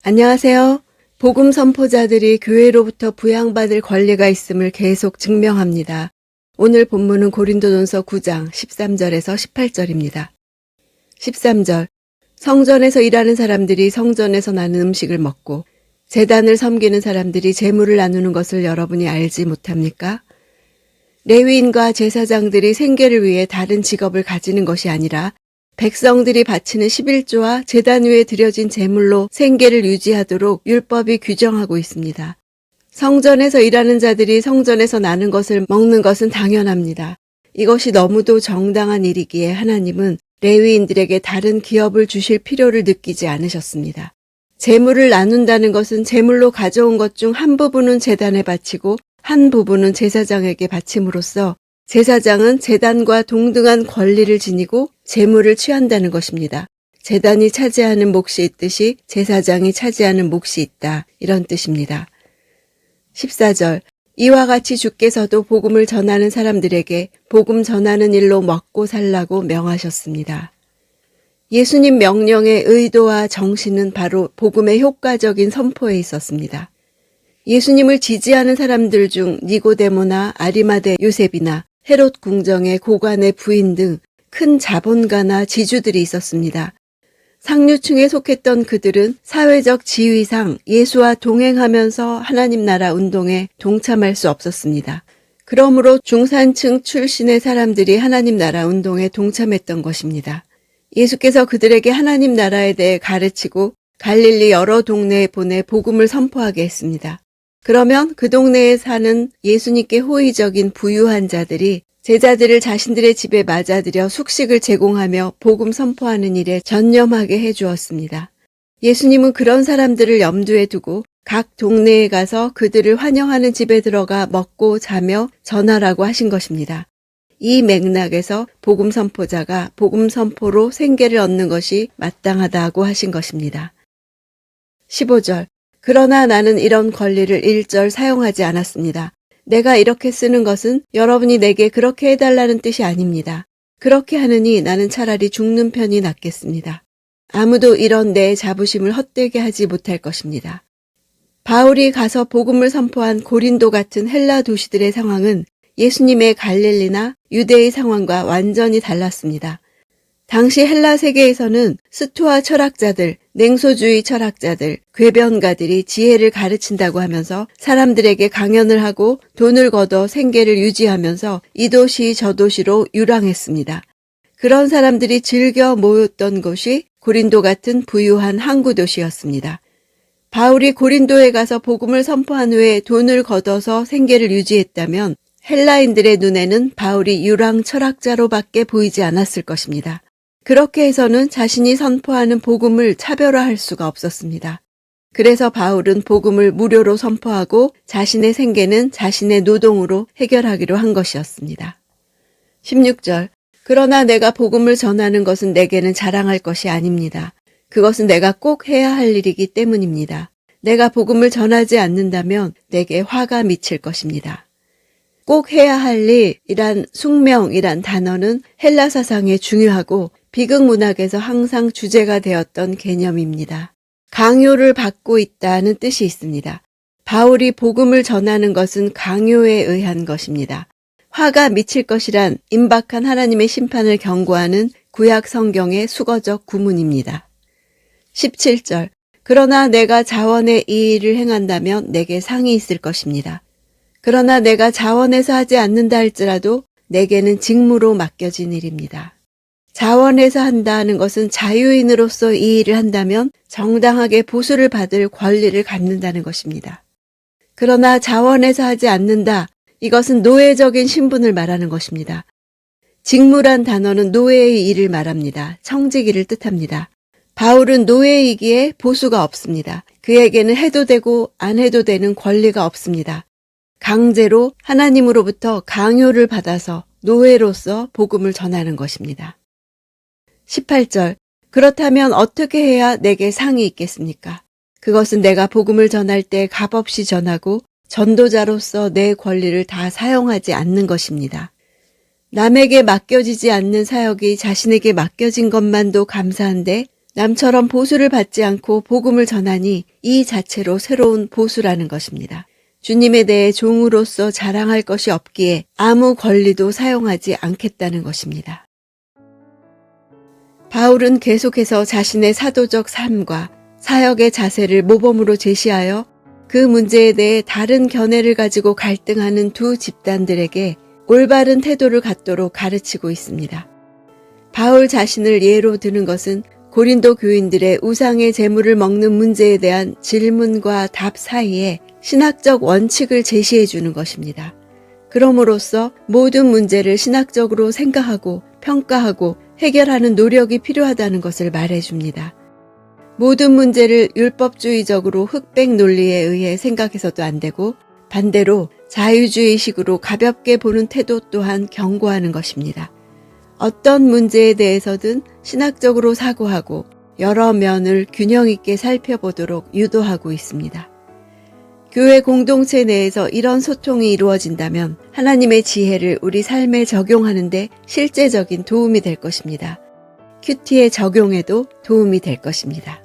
안녕하세요. 복음 선포자들이 교회로부터 부양받을 권리가 있음을 계속 증명합니다. 오늘 본문은 고린도전서 9장 13절에서 18절입니다. 13절, 성전에서 일하는 사람들이 성전에서 나는 음식을 먹고 제단을 섬기는 사람들이 제물을 나누는 것을 여러분이 알지 못합니까? 레위인과 제사장들이 생계를 위해 다른 직업을 가지는 것이 아니라 백성들이 바치는 11조와 제단 위에 드려진 제물로 생계를 유지하도록 율법이 규정하고 있습니다. 성전에서 일하는 자들이 성전에서 나는 것을 먹는 것은 당연합니다. 이것이 너무도 정당한 일이기에 하나님은 레위인들에게 다른 기업을 주실 필요를 느끼지 않으셨습니다. 제물을 나눈다는 것은 제물로 가져온 것 중 한 부분은 제단에 바치고 한 부분은 제사장에게 바침으로써 제사장은 제단과 동등한 권리를 지니고 제물을 취한다는 것입니다. 제단이 차지하는 몫이 있듯이 제사장이 차지하는 몫이 있다. 이런 뜻입니다. 14절, 이와 같이 주께서도 복음을 전하는 사람들에게 복음 전하는 일로 먹고 살라고 명하셨습니다. 예수님 명령의 의도와 정신은 바로 복음의 효과적인 선포에 있었습니다. 예수님을 지지하는 사람들 중 니고데모나 아리마대 요셉이나 헤롯 궁정의 고관의 부인 등 큰 자본가나 지주들이 있었습니다. 상류층에 속했던 그들은 사회적 지위상 예수와 동행하면서 하나님 나라 운동에 동참할 수 없었습니다. 그러므로 중산층 출신의 사람들이 하나님 나라 운동에 동참했던 것입니다. 예수께서 그들에게 하나님 나라에 대해 가르치고 갈릴리 여러 동네에 보내 복음을 선포하게 했습니다. 그러면 그 동네에 사는 예수님께 호의적인 부유한 자들이 제자들을 자신들의 집에 맞아들여 숙식을 제공하며 복음 선포하는 일에 전념하게 해주었습니다. 예수님은 그런 사람들을 염두에 두고 각 동네에 가서 그들을 환영하는 집에 들어가 먹고 자며 전하라고 하신 것입니다. 이 맥락에서 복음 선포자가 복음 선포로 생계를 얻는 것이 마땅하다고 하신 것입니다. 15절, 그러나 나는 이런 권리를 일절 사용하지 않았습니다. 내가 이렇게 쓰는 것은 여러분이 내게 그렇게 해달라는 뜻이 아닙니다. 그렇게 하느니 나는 차라리 죽는 편이 낫겠습니다. 아무도 이런 내 자부심을 헛되게 하지 못할 것입니다. 바울이 가서 복음을 선포한 고린도 같은 헬라 도시들의 상황은 예수님의 갈릴리나 유대의 상황과 완전히 달랐습니다. 당시 헬라 세계에서는 스토아 철학자들, 냉소주의 철학자들, 궤변가들이 지혜를 가르친다고 하면서 사람들에게 강연을 하고 돈을 걷어 생계를 유지하면서 이 도시 저 도시로 유랑했습니다. 그런 사람들이 즐겨 모였던 곳이 고린도 같은 부유한 항구 도시였습니다. 바울이 고린도에 가서 복음을 선포한 후에 돈을 걷어서 생계를 유지했다면 헬라인들의 눈에는 바울이 유랑 철학자로밖에 보이지 않았을 것입니다. 그렇게 해서는 자신이 선포하는 복음을 차별화할 수가 없었습니다. 그래서 바울은 복음을 무료로 선포하고 자신의 생계는 자신의 노동으로 해결하기로 한 것이었습니다. 16절, 그러나 내가 복음을 전하는 것은 내게는 자랑할 것이 아닙니다. 그것은 내가 꼭 해야 할 일이기 때문입니다. 내가 복음을 전하지 않는다면 내게 화가 미칠 것입니다. 꼭 해야 할 일이란 숙명이란 단어는 헬라 사상에 중요하고 비극 문학에서 항상 주제가 되었던 개념입니다. 강요를 받고 있다는 뜻이 있습니다. 바울이 복음을 전하는 것은 강요에 의한 것입니다. 화가 미칠 것이란 임박한 하나님의 심판을 경고하는 구약 성경의 수거적 구문입니다. 17절, 그러나 내가 자원의 이 일을 행한다면 내게 상이 있을 것입니다. 그러나 내가 자원해서 하지 않는다 할지라도 내게는 직무로 맡겨진 일입니다. 자원해서 한다는 것은 자유인으로서 이 일을 한다면 정당하게 보수를 받을 권리를 갖는다는 것입니다. 그러나 자원해서 하지 않는다, 이것은 노예적인 신분을 말하는 것입니다. 직무란 단어는 노예의 일을 말합니다. 청지기를 뜻합니다. 바울은 노예이기에 보수가 없습니다. 그에게는 해도 되고 안 해도 되는 권리가 없습니다. 강제로 하나님으로부터 강요를 받아서 노예로서 복음을 전하는 것입니다. 18절, 그렇다면 어떻게 해야 내게 상이 있겠습니까? 그것은 내가 복음을 전할 때 값없이 전하고 전도자로서 내 권리를 다 사용하지 않는 것입니다. 남에게 맡겨지지 않는 사역이 자신에게 맡겨진 것만도 감사한데 남처럼 보수를 받지 않고 복음을 전하니 이 자체로 새로운 보수라는 것입니다. 주님에 대해 종으로서 자랑할 것이 없기에 아무 권리도 사용하지 않겠다는 것입니다. 바울은 계속해서 자신의 사도적 삶과 사역의 자세를 모범으로 제시하여 그 문제에 대해 다른 견해를 가지고 갈등하는 두 집단들에게 올바른 태도를 갖도록 가르치고 있습니다. 바울 자신을 예로 드는 것은 고린도 교인들의 우상의 제물을 먹는 문제에 대한 질문과 답 사이에 신학적 원칙을 제시해 주는 것입니다. 그럼으로써 모든 문제를 신학적으로 생각하고 평가하고 해결하는 노력이 필요하다는 것을 말해줍니다. 모든 문제를 율법주의적으로 흑백 논리에 의해 생각해서도 안 되고 반대로 자유주의식으로 가볍게 보는 태도 또한 경고하는 것입니다. 어떤 문제에 대해서든 신학적으로 사고하고 여러 면을 균형 있게 살펴보도록 유도하고 있습니다. 교회 공동체 내에서 이런 소통이 이루어진다면 하나님의 지혜를 우리 삶에 적용하는 데 실제적인 도움이 될 것입니다. 큐티의 적용에도 도움이 될 것입니다.